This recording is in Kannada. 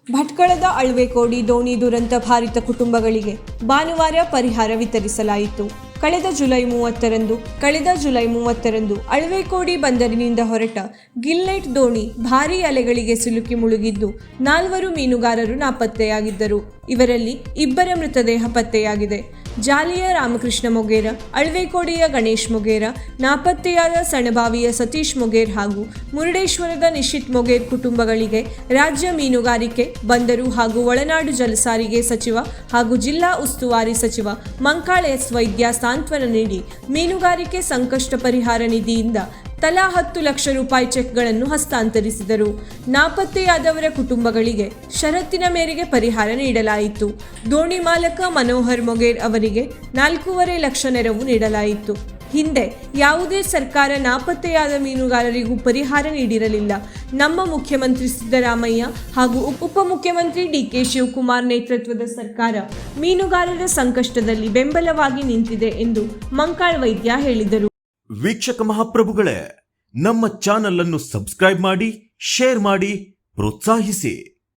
ಭಟ್ಕಳದ ಅಳ್ವೆಕೋಡಿ ದೋಣಿ ದುರಂತ ಬಾಧಿತ ಕುಟುಂಬಗಳಿಗೆ ಭಾನುವಾರ ಪರಿಹಾರ ವಿತರಿಸಲಾಯಿತು. ಕಳೆದ ಜುಲೈ 30ರಂದು ಅಳ್ವೆಕೋಡಿ ಬಂದರಿನಿಂದ ಹೊರಟ ಗಿಲ್ಲೆಟ್ ದೋಣಿ ಭಾರೀ ಅಲೆಗಳಿಗೆ ಸಿಲುಕಿ ಮುಳುಗಿದ್ದು 4 ಮೀನುಗಾರರು ನಾಪತ್ತೆಯಾಗಿದ್ದರು. ಇವರಲ್ಲಿ 2 ಮೃತದೇಹ ಪತ್ತೆಯಾಗಿದೆ. ಜಾಲಿಯ ರಾಮಕೃಷ್ಣ ಮೊಗೇರ, ಅಳ್ವೆಕೋಡಿಯ ಗಣೇಶ್ ಮೊಗೇರ, ನಾಪತ್ತೆಯಾದ ಸಣಬಾವಿಯ ಸತೀಶ್ ಮೊಗೇರ್ ಹಾಗೂ ಮುರುಡೇಶ್ವರದ ನಿಶಿತ್ ಮೊಗೇರ್ ಕುಟುಂಬಗಳಿಗೆ ರಾಜ್ಯ ಮೀನುಗಾರಿಕೆ, ಬಂದರು ಹಾಗೂ ಒಳನಾಡು ಜಲಸಾರಿಗೆ ಸಚಿವ ಹಾಗೂ ಜಿಲ್ಲಾ ಉಸ್ತುವಾರಿ ಸಚಿವ ಮಂಕಾಳ ಎಸ್ ವೈದ್ಯ ಸಾಂತ್ವನ ನೀಡಿ ಮೀನುಗಾರಿಕೆ ಸಂಕಷ್ಟ ಪರಿಹಾರ ನಿಧಿಯಿಂದ ತಲಾ 10 ಲಕ್ಷ ರೂಪಾಯಿ ಚೆಕ್ಗಳನ್ನು ಹಸ್ತಾಂತರಿಸಿದರು. ನಾಪತ್ತೆಯಾದವರ ಕುಟುಂಬಗಳಿಗೆ ಷರತ್ತಿನ ಮೇರೆಗೆ ಪರಿಹಾರ ನೀಡಲಾಯಿತು. ದೋಣಿ ಮಾಲಕ ಮನೋಹರ್ ಮೊಗೇರ್ ಅವರಿಗೆ 4.5 ಲಕ್ಷ ನೆರವು ನೀಡಲಾಯಿತು. ಹಿಂದೆ ಯಾವುದೇ ಸರ್ಕಾರ ನಾಪತ್ತೆಯಾದ ಮೀನುಗಾರರಿಗೂ ಪರಿಹಾರ ನೀಡಿರಲಿಲ್ಲ. ನಮ್ಮ ಮುಖ್ಯಮಂತ್ರಿ ಸಿದ್ದರಾಮಯ್ಯ ಹಾಗೂ ಉಪಮುಖ್ಯಮಂತ್ರಿ ಡಿಕೆ ಶಿವಕುಮಾರ್ ನೇತೃತ್ವದ ಸರ್ಕಾರ ಮೀನುಗಾರರ ಸಂಕಷ್ಟದಲ್ಲಿ ಬೆಂಬಲವಾಗಿ ನಿಂತಿದೆ ಎಂದು ಮಂಕಾಳ್ ವೈದ್ಯ ಹೇಳಿದರು. ವೀಕ್ಷಕ ಮಹಾಪ್ರಭುಗಳೇ, ನಮ್ಮ ಚಾನಲ್ ಅನ್ನು ಸಬ್ಸ್ಕ್ರೈಬ್ ಮಾಡಿ, ಶೇರ್ ಮಾಡಿ, ಪ್ರೋತ್ಸಾಹಿಸಿ.